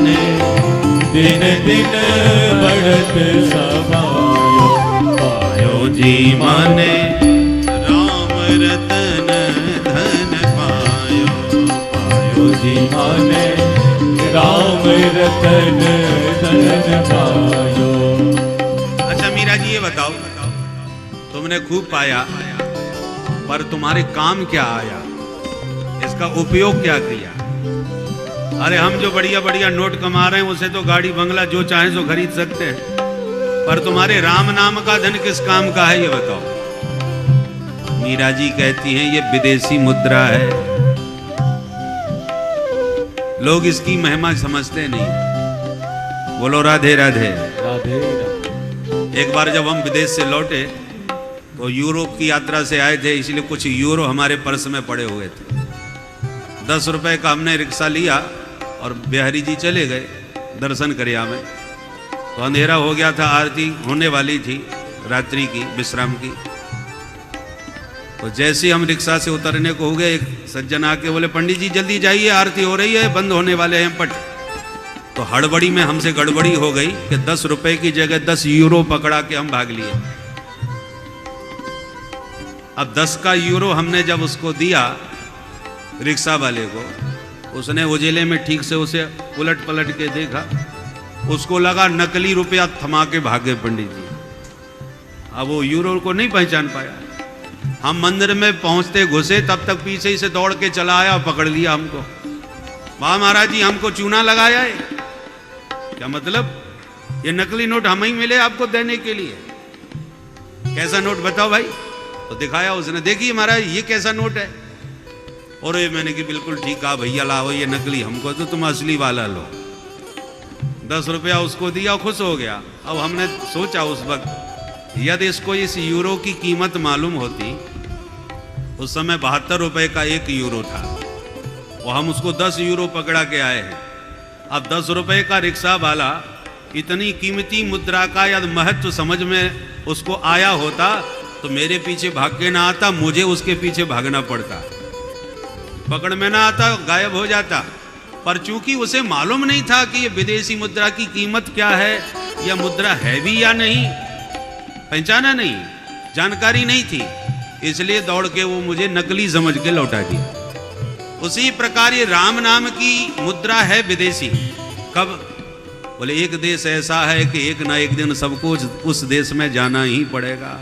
माने दिन दिन बढ़त समायो। पायो जी माने राम रतन धन पायो। पायो जी माने राम रतन धन पायो। अच्छा मीरा जी ये बताओ, तुमने खूब पाया पर तुम्हारे काम क्या आया, इसका उपयोग क्या किया? अरे हम जो बढ़िया बढ़िया नोट कमा रहे हैं उसे तो गाड़ी बंगला जो चाहे सो खरीद सकते हैं, पर तुम्हारे राम नाम का धन किस काम का है ये बताओ। मीरा जी कहती हैं ये विदेशी मुद्रा है, लोग इसकी महिमा समझते नहीं। बोलो राधे राधे। राधे राधे। एक बार जब हम विदेश से लौटे तो यूरोप की यात्रा से आए थे, इसलिए कुछ यूरो हमारे पर्स में पड़े हुए थे। 10 रुपए का हमने रिक्शा लिया और बिहारी जी चले गए दर्शन करिया में। तो अंधेरा हो गया था, आरती होने वाली थी रात्रि की, विश्राम की। तो जैसे हम रिक्शा से उतरने को हो गए, एक सज्जन आके बोले पंडित जी जल्दी जाइए, आरती हो रही है, बंद होने वाले हैं पट। तो हड़बड़ी में हमसे गड़बड़ी हो गई कि 10 रुपए की जगह 10 यूरो पकड़ा के हम भाग लिए। अब 10 का यूरो हमने जब उसको दिया रिक्शा वाले को, उसने उजेले में ठीक से उसे उलट पलट के देखा, उसको लगा नकली रुपया, थमा के भागे पंडित जी। अब वो यूरो को नहीं पहचान पाया। हम मंदिर में पहुंचते घुसे तब तक पीछे ही से दौड़ के चला आया और पकड़ लिया हमको। वाह महाराज जी हमको चूना लगाया है। क्या मतलब? ये नकली नोट हम ही मिले आपको देने के लिए। कैसा नोट बताओ भाई? तो दिखाया उसने, देखिए महाराज ये कैसा नोट है। और ये मैंने कि बिल्कुल ठीक कहा भैया, लाओ ये नकली, हमको तो तुम असली वाला लो। 10 रुपया उसको दिया, खुश हो गया। अब हमने सोचा उस वक्त यदि इसको इस यूरो की कीमत मालूम होती, उस समय 72 रुपए का 1 यूरो था, और हम उसको 10 यूरो पकड़ा के आए हैं। अब 10 रुपए का रिक्शा वाला इतनी कीमती मुद्रा का यदि महत्व समझ में उसको आया होता तो मेरे पीछे भाग के ना आता, मुझे उसके पीछे भागना पड़ता। पकड़ में ना आता, गायब हो जाता। पर चूंकि उसे मालूम नहीं था कि ये विदेशी मुद्रा की कीमत क्या है, यह मुद्रा है भी या नहीं, पहचाना नहीं, जानकारी नहीं थी, इसलिए दौड़ के वो मुझे नकली समझ के लौटा दिया। उसी प्रकार ये राम नाम की मुद्रा है विदेशी। कब? बोले एक देश ऐसा है कि एक ना एक दिन सबको उस देश में जाना ही पड़ेगा,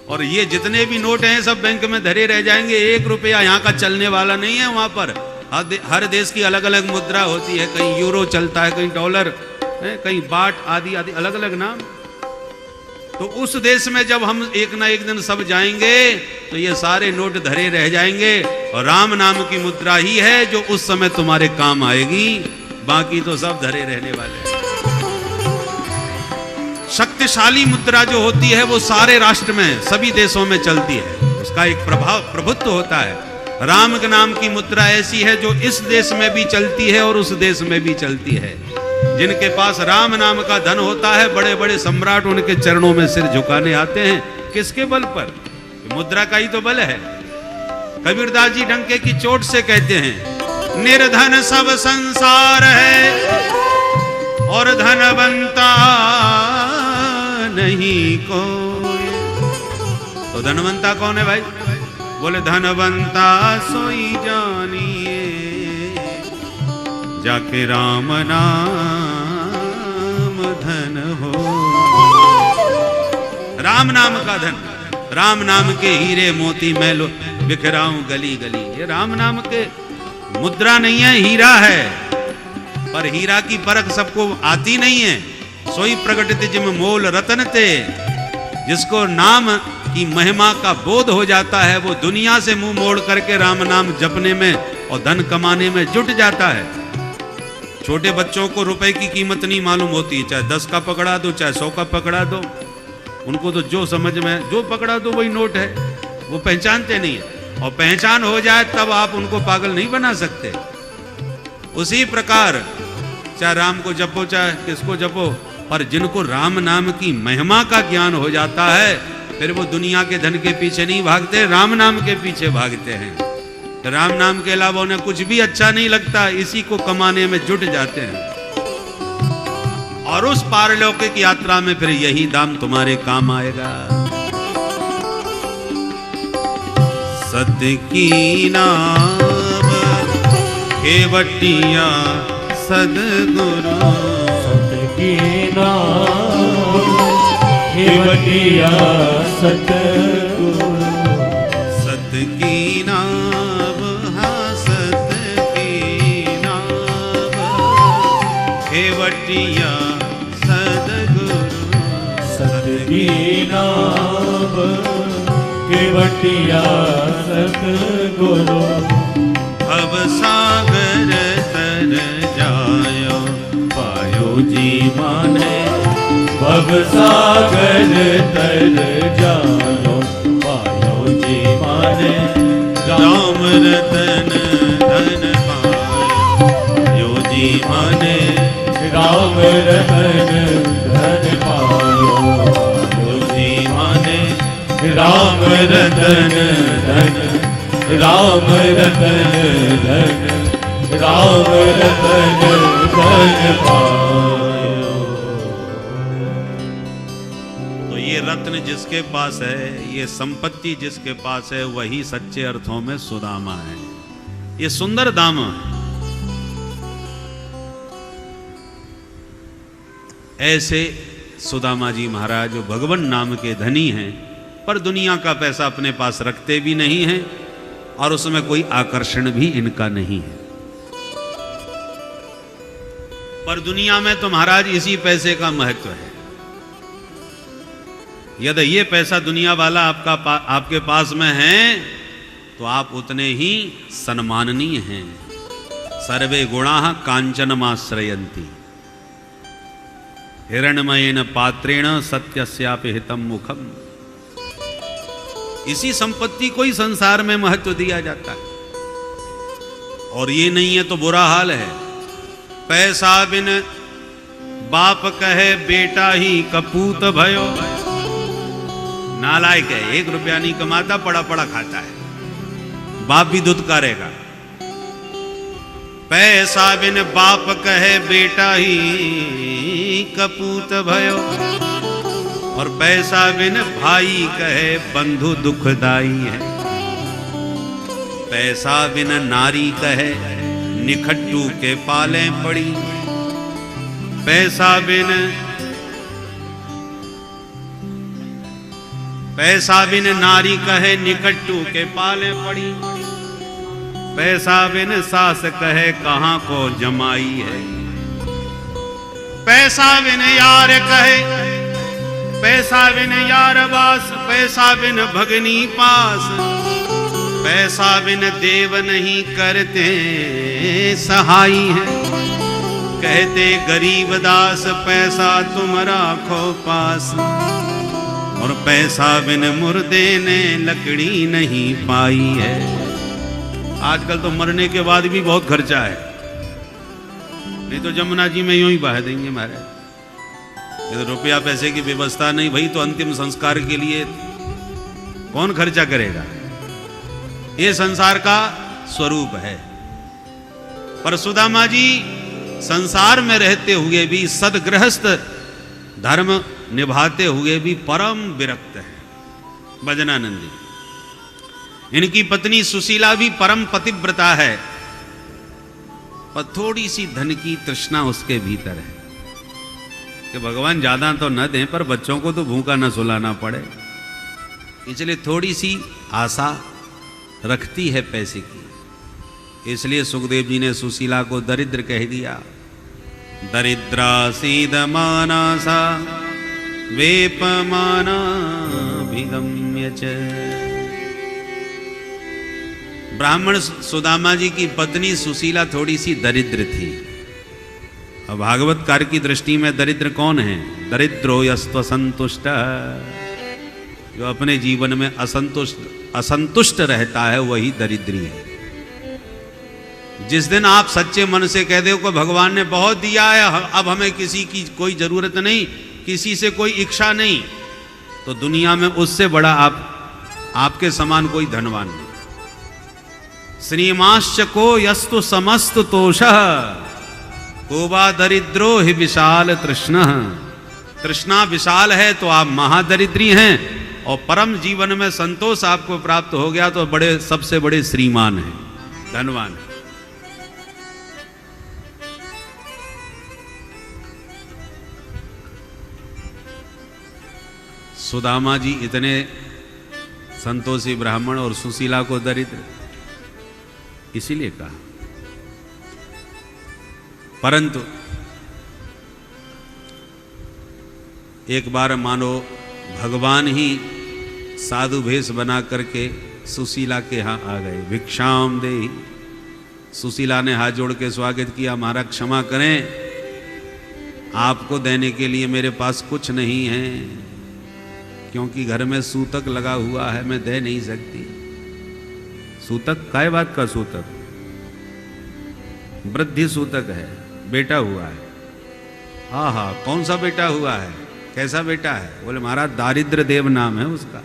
और ये जितने भी नोट हैं सब बैंक में धरे रह जाएंगे। 1 रुपया यहाँ का चलने वाला नहीं है। वहाँ पर हर देश की अलग अलग मुद्रा होती है, कहीं यूरो चलता है, कहीं डॉलर है, कहीं बाट आदि आदि अलग अलग नाम। तो उस देश में जब हम एक ना एक दिन सब जाएंगे तो ये सारे नोट धरे रह जाएंगे, और राम नाम की मुद्रा ही है जो उस समय तुम्हारे काम आएगी, बाकी तो सब धरे रहने वाले हैं। शक्तिशाली मुद्रा जो होती है वो सारे राष्ट्र में, सभी देशों में चलती है, उसका एक प्रभुत्व होता है। राम के नाम की मुद्रा ऐसी है जो इस देश में भी चलती है और उस देश में भी चलती है। जिनके पास राम नाम का धन होता है, बड़े बड़े सम्राट उनके चरणों में सिर झुकाने आते हैं। किसके बल पर? मुद्रा का ही तो बल है। कबीरदास जी डंके की चोट से कहते हैं, निर्धन सब संसार है और धनवंता नहीं कोई। तो धनवंता कौन है भाई? बोले धनवंता सोई जानिए जाके राम नाम धन हो। राम नाम का धन, राम नाम के हीरे मोती मैं लो बिखराऊं गली गली। ये राम नाम के मुद्रा नहीं है, हीरा है। पर हीरा की परख सबको आती नहीं है। सोई प्रगटित जिम मोल रतन ते। जिसको नाम की महिमा का बोध हो जाता है वो दुनिया से मुंह मोड़ करके राम नाम जपने में और धन कमाने में जुट जाता है। छोटे बच्चों को रुपए की कीमत नहीं मालूम होती, चाहे 10 का पकड़ा दो चाहे 100 का पकड़ा दो, उनको तो जो समझ में जो पकड़ा दो वही नोट है, वो पहचानते नहीं है। और पहचान हो जाए तब आप उनको पागल नहीं बना सकते। उसी प्रकार चाहे राम को जपो चाहे किसको जपो, पर जिनको राम नाम की महिमा का ज्ञान हो जाता है फिर वो दुनिया के धन के पीछे नहीं भागते, राम नाम के पीछे भागते हैं। राम नाम के अलावा उन्हें कुछ भी अच्छा नहीं लगता, इसी को कमाने में जुट जाते हैं। और उस पारलौकिक यात्रा में फिर यही दाम तुम्हारे काम आएगा। सत की नाम केवटिया सदगुरु, सत की नाम केवटिया सतगुरु, सत की नाम, हाँ सत की नाम केवटिया सदगुरु, सत की नाम केवटिया सतगुरु। भव सागर तर जायो पायो जी माने, भव सागर तर जायो पायो जी माने, राम रतन धन पायो जी माने, राम रतन धन पायो जी माने, राम रतन धन, राम रतन धन, राम रतन धन पायो। तो ये रत्न जिसके पास है, ये संपत्ति जिसके पास है, वही सच्चे अर्थों में सुदामा है। ये सुंदर दाम है। ऐसे सुदामा जी महाराज जो भगवान नाम के धनी हैं, पर दुनिया का पैसा अपने पास रखते भी नहीं हैं और उसमें कोई आकर्षण भी इनका नहीं है। पर दुनिया में तो महाराज इसी पैसे का महत्व है। यदि ये पैसा दुनिया वाला आपके पास में है तो आप उतने ही सम्माननीय हैं। सर्वे गुणाः कांचनमाश्रयन्ति, हिरण्मयेन पात्रेण सत्यस्यापि हितम मुखम। इसी संपत्ति को ही संसार में महत्व दिया जाता है। और ये नहीं है तो बुरा हाल है। पैसा बिन बाप कहे बेटा ही कपूत भयो। नालायक है, 1 रुपया नहीं कमाता, पड़ा पड़ा खाता है, बाप भी दुत्कारेगा। पैसा बिन बाप कहे बेटा ही कपूत भयो, और पैसा बिन भाई कहे बंधु दुखदाई है। पैसा बिन नारी कहे निखट्टू के पाले पड़ी। पैसा बिन नारी कहे निकट्टू के पाले पड़ी। पैसा बिन सास कहे कहाँ को जमाई है। पैसा बिन यार कहे, पैसा बिन यार बास, पैसा बिन भगनी पास। पैसा बिन देव नहीं करते सहाई है। कहते गरीब दास पैसा तुम राखो पास, और पैसा बिन मुर्दे ने लकड़ी नहीं पाई है। आजकल तो मरने के बाद भी बहुत खर्चा है, नहीं तो जमुना जी में यूं ही बहा देंगे महाराज। यदि रुपया पैसे की व्यवस्था नहीं भाई तो अंतिम संस्कार के लिए कौन खर्चा करेगा। ये संसार का स्वरूप है। पर सुदामा जी संसार में रहते हुए भी, सदगृहस्थ धर्म निभाते हुए भी परम विरक्त है। भजनानंदी, इनकी पत्नी सुशीला भी परम पतिव्रता है, पर थोड़ी सी धन की तृष्णा उसके भीतर है कि भगवान ज्यादा तो न दें पर बच्चों को तो भूखा न सुलाना पड़े, इसलिए थोड़ी सी आशा रखती है पैसे की। इसलिए सुखदेव जी ने सुशीला को दरिद्र कह दिया। दरिद्रा सीद मानसा वेपमाना भिगम्य च। ब्राह्मण सुदामा जी की पत्नी सुशीला थोड़ी सी दरिद्र थी। अब भागवतकार की दृष्टि में दरिद्र कौन है? दरिद्रो यस्त्व संतुष्ट, जो अपने जीवन में असंतुष्ट रहता है वही दरिद्री है। जिस दिन आप सच्चे मन से कह दो कि भगवान ने बहुत दिया है, अब हमें किसी की कोई जरूरत नहीं, किसी से कोई इच्छा नहीं, तो दुनिया में उससे बड़ा आपके समान कोई धनवान नहीं। श्रीमांश्च को यस्तु समस्त तोषः कोवा दरिद्रो ही विशाल तृष्ण, तृष्णा विशाल है तो आप महादरिद्री हैं, और परम जीवन में संतोष आपको प्राप्त हो गया तो बड़े सबसे बड़े श्रीमान हैं, धनवान हैं। सुदामा जी इतने संतोषी ब्राह्मण और सुशीला को दरिद्र, इसीलिए कहा। परंतु एक बार मानो भगवान ही साधु भेष बना करके सुशीला के यहाँ आ गए। भिक्षाम दे, सुशीला ने हाथ जोड़ के स्वागत किया, महाराज क्षमा करें, आपको देने के लिए मेरे पास कुछ नहीं है, क्योंकि घर में सूतक लगा हुआ है, मैं दे नहीं सकती। सूतक काय बात का सूतक? वृद्धि सूतक है, बेटा हुआ है। हाँ हाँ, कौन सा बेटा हुआ है, कैसा बेटा है? बोले महाराज दारिद्र देव नाम है उसका।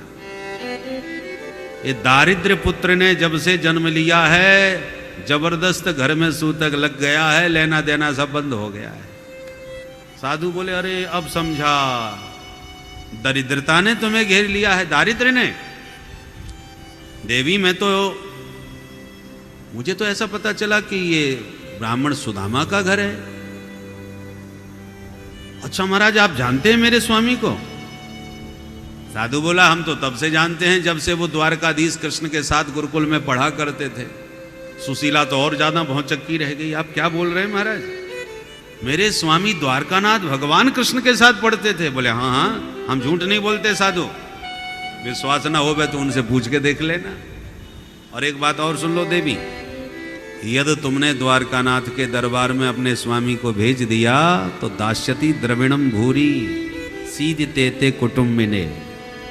ये दारिद्र पुत्र ने जब से जन्म लिया है, जबरदस्त घर में सूतक लग गया है, लेना देना सब बंद हो गया है। साधु बोले अरे अब समझा, दरिद्रता ने तुम्हें घेर लिया है, दारिद्र ने। देवी, मैं तो, मुझे तो ऐसा पता चला कि ये ब्राह्मण सुदामा का घर है। अच्छा महाराज, आप जानते हैं मेरे स्वामी को? साधु बोला हम तो तब से जानते हैं जब से वो द्वारकाधीश कृष्ण के साथ गुरुकुल में पढ़ा करते थे। सुशीला तो और ज्यादा भौचक्की रह गई। आप क्या बोल रहे हैं महाराज? मेरे स्वामी द्वारकानाथ भगवान कृष्ण के साथ पढ़ते थे। बोले हाँ हाँ, हम झूठ नहीं बोलते साधु, विश्वास ना हो तो उनसे पूछ के देख लेना। और एक बात और सुन लो देवी, यदि तुमने द्वारकानाथ के दरबार में अपने स्वामी को भेज दिया तो दास्यति द्रविणम भूरी सीधते ते कुटुम्बिने,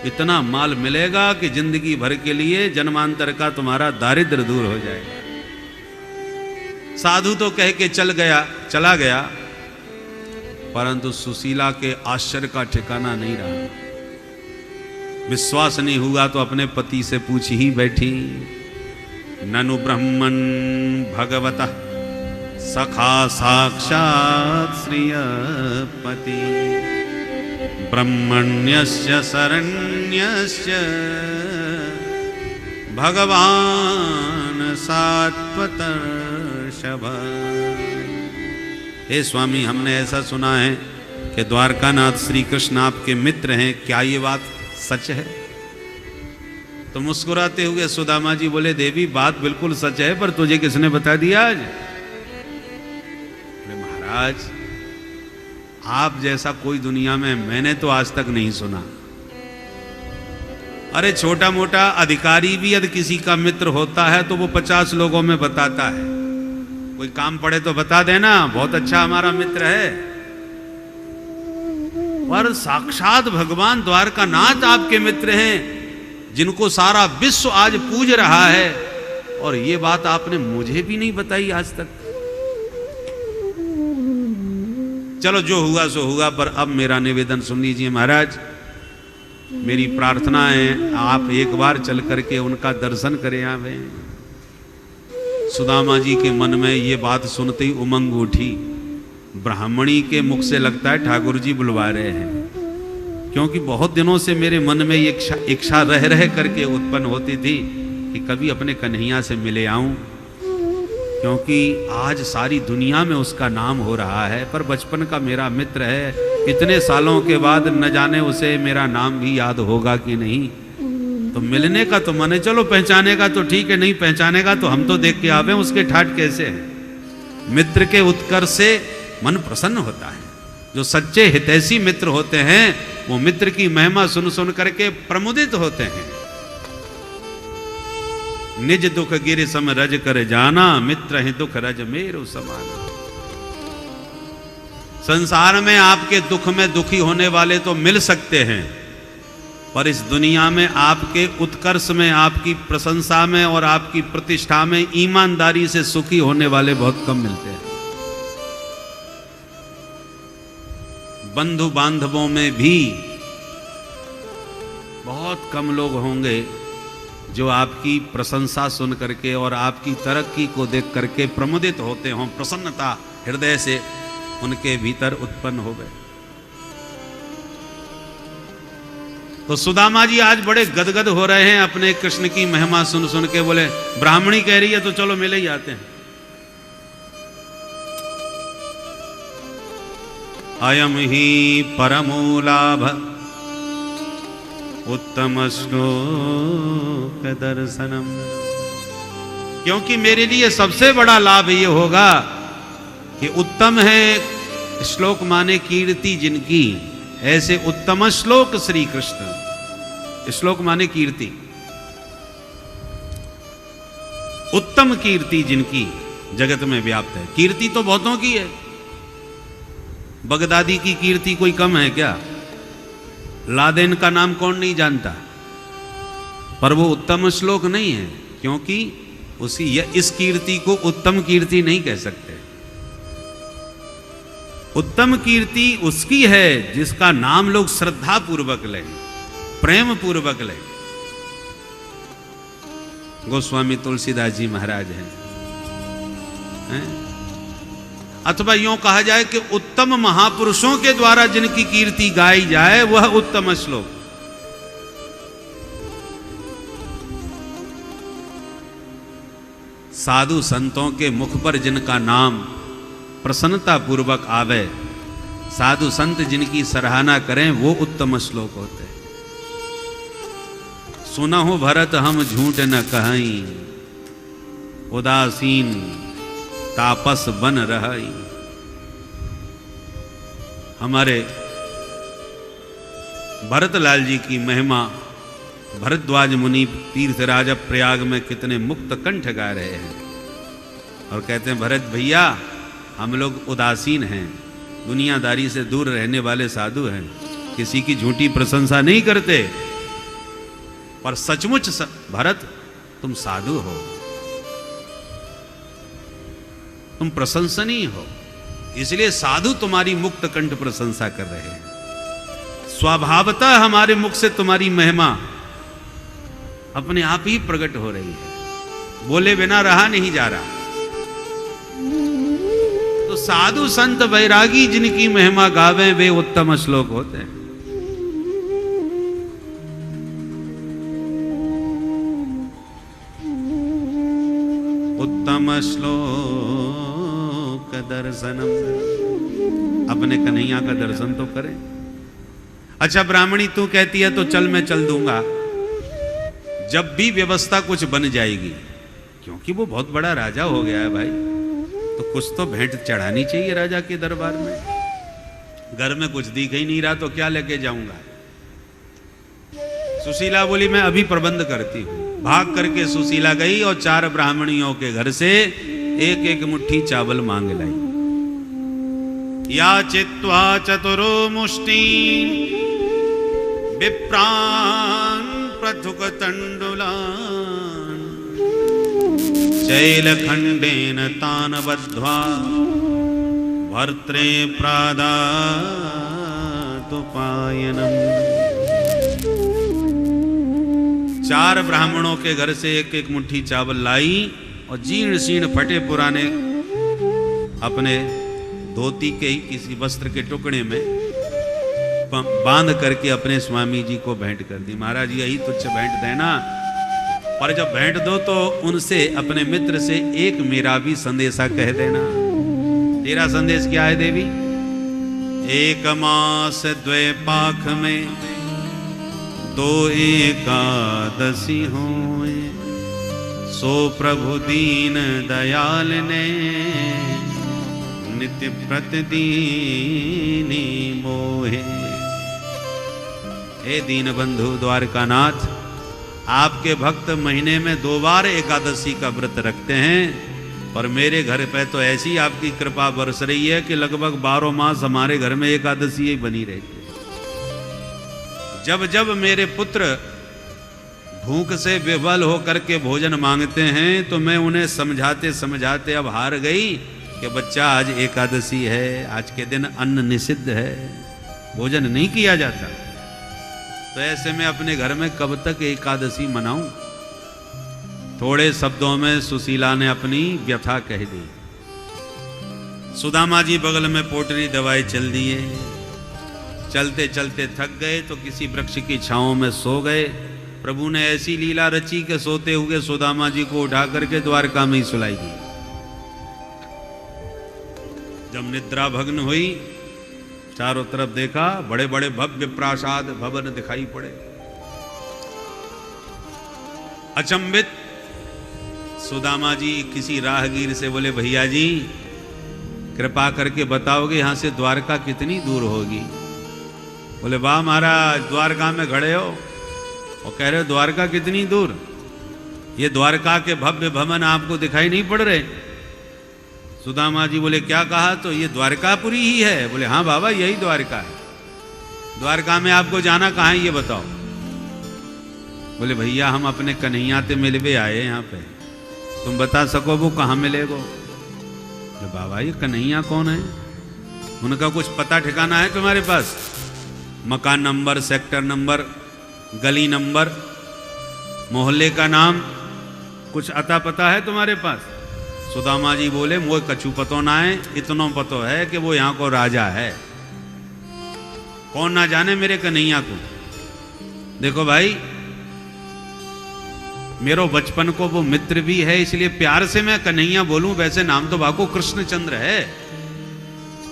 इतना माल मिलेगा कि जिंदगी भर के लिए जन्मांतर का तुम्हारा दारिद्र दूर हो जाएगा। साधु तो कह के चला गया, परंतु सुशीला के आश्चर्य का ठिकाना नहीं रहा। विश्वास नहीं हुआ तो अपने पति से पूछ ही बैठी, ननु ब्रह्मन् भगवतः सखा साक्षात् श्रियपति ब्रह्मण्यस्य शरण्यस्य भगवान सात्वतर्षभ। हे स्वामी, हमने ऐसा सुना है कि द्वारकानाथ श्री कृष्ण आपके मित्र हैं, क्या ये बात सच है? तो मुस्कुराते हुए सुदामा जी बोले देवी बात बिल्कुल सच है, पर तुझे किसने बता दिया आज? महाराज आप जैसा कोई दुनिया में मैंने तो आज तक नहीं सुना। अरे छोटा मोटा अधिकारी भी यदि किसी का मित्र होता है तो वो 50 लोगों में बताता है। कोई काम पड़े तो बता देना, बहुत अच्छा हमारा मित्र है। पर साक्षात भगवान द्वारकानाथ आपके मित्र हैं, जिनको सारा विश्व आज पूज रहा है, और ये बात आपने मुझे भी नहीं बताई आज तक। चलो जो हुआ सो हुआ, पर अब मेरा निवेदन सुन लीजिए महाराज। मेरी प्रार्थना है आप एक बार चल करके उनका दर्शन करें आवे। सुदामा जी के मन में ये बात सुनते ही उमंग उठी। ब्राह्मणी के मुख से लगता है ठाकुर जी बुलवा रहे हैं, क्योंकि बहुत दिनों से मेरे मन में ये इच्छा रह रह करके उत्पन्न होती थी कि कभी अपने कन्हैया से मिले आऊं, क्योंकि आज सारी दुनिया में उसका नाम हो रहा है। पर बचपन का मेरा मित्र है, इतने सालों के बाद न जाने उसे मेरा नाम भी याद होगा कि नहीं। तो मिलने का तो मन है, चलो पहचाने का तो ठीक है, नहीं पहचाने का तो हम तो देख के आवे उसके ठाठ कैसे है। मित्र के उत्कर्ष से मन प्रसन्न होता है। जो सच्चे हितैषी मित्र होते हैं वो मित्र की महिमा सुन सुन करके प्रमुदित होते हैं। निज दुख गिर सम रज कर जाना, मित्र ही दुख रज मेरो समाना। संसार में आपके दुख में दुखी होने वाले तो मिल सकते हैं, पर इस दुनिया में आपके उत्कर्ष में, आपकी प्रशंसा में और आपकी प्रतिष्ठा में ईमानदारी से सुखी होने वाले बहुत कम मिलते हैं। बंधु बांधवों में भी बहुत कम लोग होंगे जो आपकी प्रशंसा सुन करके और आपकी तरक्की को देख करके प्रमुदित होते हों, प्रसन्नता हृदय से उनके भीतर उत्पन्न हो गए। तो सुदामा जी आज बड़े गदगद हो रहे हैं अपने कृष्ण की महिमा सुन सुन के। बोले ब्राह्मणी कह रही है तो चलो मिले ही आते हैं। अयम ही परमो लाभ उत्तम श्लोक दर्शनम। क्योंकि मेरे लिए सबसे बड़ा लाभ ये होगा कि उत्तम है श्लोक माने कीर्ति जिनकी, ऐसे उत्तम श्लोक श्री कृष्ण। श्लोक माने कीर्ति, उत्तम कीर्ति जिनकी जगत में व्याप्त है। कीर्ति तो बहुतों की है, बगदादी की कीर्ति कोई कम है क्या? लादेन का नाम कौन नहीं जानता? पर वो उत्तम श्लोक नहीं है, क्योंकि इस कीर्ति को उत्तम कीर्ति नहीं कह सकते। उत्तम कीर्ति उसकी है जिसका नाम लोग श्रद्धा पूर्वक लें, प्रेम पूर्वक लें। गोस्वामी तुलसीदास जी महाराज हैं? अथवा यूं कहा जाए कि उत्तम महापुरुषों के द्वारा जिनकी कीर्ति गाई जाए वह उत्तम श्लोक। साधु संतों के मुख पर जिनका नाम प्रसन्नता पूर्वक आवे, साधु संत जिनकी सराहना करें, वो उत्तम श्लोक होते हैं। सुनहु भरत हम झूठ न कहीं, उदासीन तापस बन रही। हमारे भरतलाल जी की महिमा भरद्वाज मुनि तीर्थराज प्रयाग में कितने मुक्त कंठ गा रहे हैं और कहते हैं, भरत भैया हम लोग उदासीन हैं, दुनियादारी से दूर रहने वाले साधु हैं, किसी की झूठी प्रशंसा नहीं करते। पर सचमुच भरत तुम साधु हो, तुम प्रशंसनीय हो, इसलिए साधु तुम्हारी मुक्त कंठ प्रशंसा कर रहे हैं। स्वभावतः हमारे मुख से तुम्हारी महिमा अपने आप ही प्रकट हो रही है, बोले बिना रहा नहीं जा रहा। तो साधु संत वैरागी जिनकी महिमा गावे वे उत्तम श्लोक होते हैं। उत्तम श्लोक दर्शनम, अपने कन्हैया का दर्शन तो करें। अच्छा ब्राह्मणी तू कहती है तो चल मैं चल दूंगा, जब भी व्यवस्था कुछ बन जाएगी, क्योंकि वो बहुत बड़ा राजा हो गया है भाई, तो कुछ तो भेंट चढ़ानी चाहिए राजा के दरबार में। घर में कुछ दिख ही नहीं रहा तो क्या लेके जाऊंगा। सुशीला बोली मैं अभी प्रबंध करती हूं। भाग करके सुशीला गई और 4 ब्राह्मणियों के घर से एक एक मुट्ठी चावल मांग लाई। या चित्वा चतुरो मुष्टि विप्रान पृथुक तंडुलान शैलखंडेन तान बद्ध्वा भर्त्रे प्रादातुपायनम। 4 ब्राह्मणों के घर से एक एक मुट्ठी चावल लाई और जीर्ण शीर्ण फटे पुराने अपने धोती के ही किसी वस्त्र के टुकड़े में बांध करके अपने स्वामी जी को भेंट कर दी। महाराज यही तुच्छ भेंट देना, पर जब भेंट दो तो उनसे अपने मित्र से एक मेरा भी संदेशा कह देना। तेरा संदेश क्या है देवी? 1 मास 2 पाख में 2 एकादशी होए, सो प्रभु दीन दयाल ने नित्य प्रतिदीनी मोहे। हे दीन बंधु द्वारकानाथ, आपके भक्त महीने में 2 बार एकादशी का व्रत रखते हैं, पर मेरे घर पे तो ऐसी आपकी कृपा बरस रही है कि लगभग 12 मास हमारे घर में एकादशी ही बनी रहती है। जब जब मेरे पुत्र भूख से विवल होकर के भोजन मांगते हैं तो मैं उन्हें समझाते समझाते अब हार गई कि बच्चा आज एकादशी है, आज के दिन अन्न निषिद्ध है, भोजन नहीं किया जाता। तो ऐसे में अपने घर में कब तक एकादशी मनाऊं? थोड़े शब्दों में सुशीला ने अपनी व्यथा कह दी। सुदामा जी बगल में पोटरी दवाई चल दिए। चलते चलते थक गए तो किसी वृक्ष की छांव में सो गए। प्रभु ने ऐसी लीला रची के सोते हुए सुदामा जी को उठा करके द्वारका में ही सुलाई दी। जब निद्रा भग्न हुई, चारों तरफ देखा, बड़े बड़े भव्य प्रासाद भवन दिखाई पड़े। अचंभित सुदामा जी किसी राहगीर से बोले, भैया जी कृपा करके बताओगे यहां से द्वारका कितनी दूर होगी? बोले, वाह महाराज, द्वारका में खड़े हो और कह रहे हो द्वारका कितनी दूर? ये द्वारका के भव्य भवन आपको दिखाई नहीं पड़ रहे? सुदामा जी बोले, क्या कहा? तो ये द्वारकापुरी ही है। बोले, हाँ बाबा, यही द्वारका है। द्वारका में आपको जाना कहाँ है ये बताओ। बोले, भैया हम अपने कन्हैया से मिलवे आए यहाँ पे, तुम बता सको वो कहाँ मिलेगो? बोले, बाबा ये कन्हैया कौन है? उनका कुछ पता ठिकाना है तुम्हारे पास? मकान नंबर, सेक्टर नंबर, गली नंबर, मोहल्ले का नाम, कुछ अता पता है तुम्हारे पास? सुदामा जी बोले, वो कछु पतो ना है, इतना पतो है कि वो यहाँ को राजा है। कौन ना जाने मेरे कन्हैया को। देखो भाई, मेरो बचपन को वो मित्र भी है, इसलिए प्यार से मैं कन्हैया बोलूं, वैसे नाम तो बाको कृष्णचंद्र है।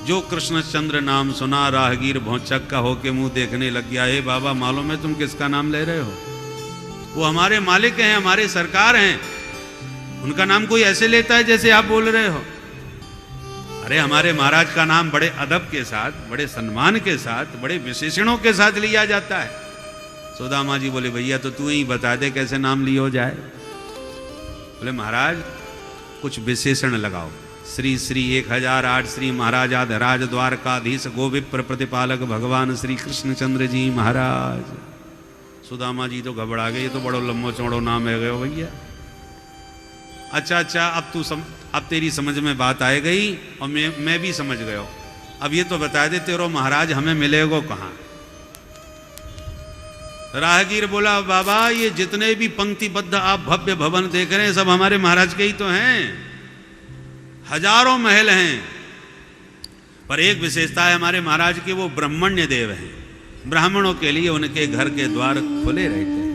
जो कृष्णचंद्र नाम सुना राहगीर भौचक का होके मुंह देखने लग गया। हे बाबा, मालूम है तुम किसका नाम ले रहे हो? वो हमारे मालिक हैं, हमारे सरकार हैं। उनका नाम कोई ऐसे लेता है जैसे आप बोल रहे हो? अरे हमारे महाराज का नाम बड़े अदब के साथ, बड़े सम्मान के साथ, बड़े विशेषणों के साथ लिया जाता है। सुदामा जी बोले, भैया तो तू ही बता दे कैसे नाम लियो जाए। बोले, महाराज कुछ विशेषण लगाओ। श्री श्री 1008 श्री महाराजाधिराज द्वारकाधीश गोविप्र प्रतिपालक भगवान श्री कृष्णचंद्र जी महाराज। सुदामा जी तो घबरा गए, ये तो बड़ो लंबो चौड़ो नाम है गयो भैया। अच्छा, अब तेरी समझ में बात आ गई और मैं भी समझ गया। अब ये तो बता दे तेरो महाराज हमें मिलेगो कहाँ? राहगीर बोला, बाबा ये जितने भी पंक्तिबद्ध आप भव्य भवन देख रहे हैं सब हमारे महाराज के ही तो हैं। हजारों महल हैं, पर एक विशेषता है हमारे महाराज की, वो ब्राह्मण्य देव हैं। ब्राह्मणों के लिए उनके घर के द्वार खुले रहते हैं।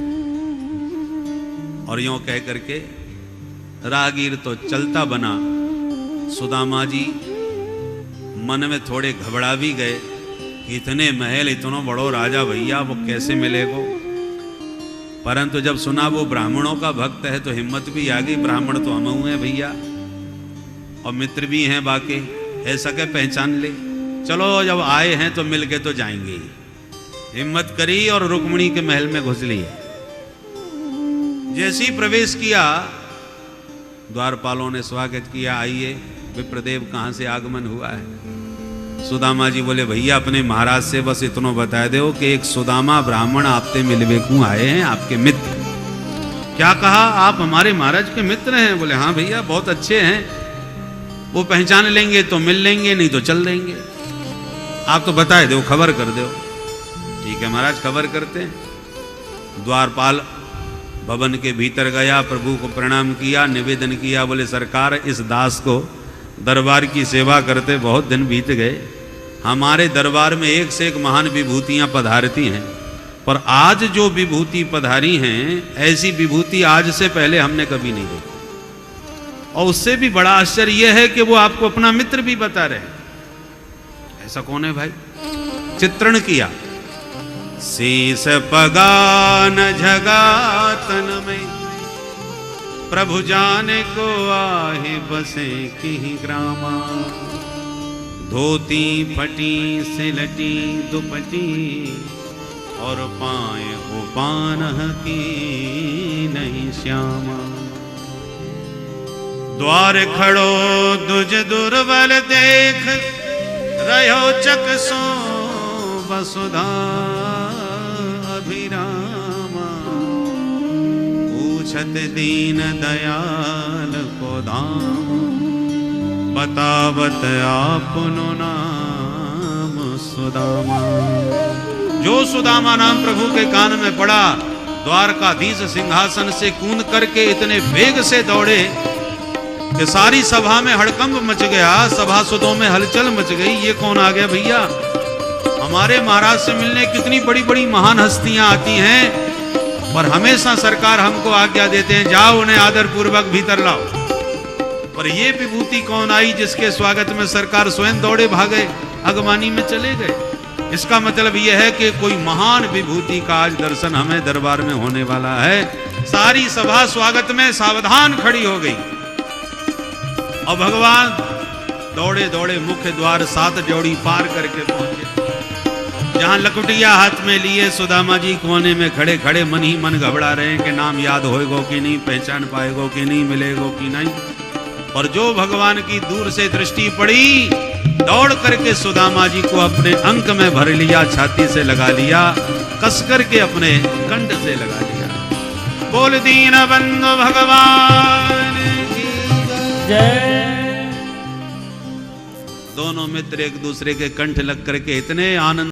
और यूं कह करके राहगीर तो चलता बना। सुदामा जी मन में थोड़े घबरा भी गए कि इतने महल, इतना बड़ो राजा भैया, वो कैसे मिलेगो। परंतु जब सुना वो ब्राह्मणों का भक्त है तो हिम्मत भी आ गई। ब्राह्मण तो हम हुए हैं भैया, और मित्र भी हैं बाके, ऐसा क्या पहचान ले। चलो जब आए हैं तो मिल के तो जाएंगे ही। हिम्मत करी और रुक्मिणी के महल में घुस लिए। जैसे ही प्रवेश किया, द्वारपालों ने स्वागत किया, आइए विप्रदेव कहाँ से आगमन हुआ है। सुदामा जी बोले, भैया अपने महाराज से बस इतना बता दो कि एक सुदामा ब्राह्मण आपसे मिलवे क्यों आए हैं, आपके मित्र। क्या कहा? आप हमारे महाराज के मित्र हैं? बोले, हाँ भैया बहुत अच्छे हैं, वो पहचान लेंगे तो मिल लेंगे, नहीं तो चल देंगे। आप तो बताए दो, खबर कर दो। ठीक है महाराज, खबर करते हैं। द्वारपाल भवन के भीतर गया, प्रभु को प्रणाम किया, निवेदन किया। बोले, सरकार इस दास को दरबार की सेवा करते बहुत दिन बीत गए। हमारे दरबार में एक से एक महान विभूतियां पधारती हैं, पर आज जो विभूति पधारी हैं ऐसी विभूति आज से पहले हमने कभी नहीं देखी। और उससे भी बड़ा आश्चर्य यह है कि वो आपको अपना मित्र भी बता रहे हैं। ऐसा कौन है भाई? चित्रण किया। शीस पगान झगातन में प्रभु जाने को आहे बसे की ग्रामा। धोती फटी सिलटी दुपटी और पाए वो पान की नहीं श्यामा। द्वार खड़ो दुज दुर्बल देख रहो चकसो वसुधा अभिरामा। पूछत दीन दयाल को धाम बतावत आपनो नाम सुदामा। जो सुदामा नाम प्रभु के कान में पड़ा, द्वारकाधीश सिंहासन से कूद करके इतने वेग से दौड़े कि सारी सभा में हड़कंप मच गया, सभासदों में हलचल मच गई। ये कौन आ गया भैया? हमारे महाराज से मिलने कितनी बड़ी बड़ी महान हस्तियां आती हैं, पर हमेशा सरकार हमको आज्ञा देते हैं जाओ उन्हें आदर पूर्वक भीतर लाओ। पर ये विभूति कौन आई जिसके स्वागत में सरकार स्वयं दौड़े भागे अगवानी में चले गए? इसका मतलब यह है कि कोई महान विभूति का आज दर्शन हमें दरबार में होने वाला है। सारी सभा स्वागत में सावधान खड़ी हो गई और भगवान दौड़े दौड़े मुख्य द्वार 7 जोड़ी पार करके पहुंचे, जहां लकुटिया हाथ में लिए सुदामा जी कोने में खड़े खड़े मन ही मन घबरा रहे हैं कि नाम याद होएगो कि नहीं, पहचान पाएगो कि नहीं, मिलेगो कि नहीं। और जो भगवान की दूर से दृष्टि पड़ी, दौड़ करके सुदामा जी को अपने अंक में भर लिया, छाती से लगा लिया, कस करके अपने कंठ से लगा लिया। बोल दीन बंधु भगवान की जय। दोनों मित्र एक दूसरे के कंठ लग करके इतने आनंद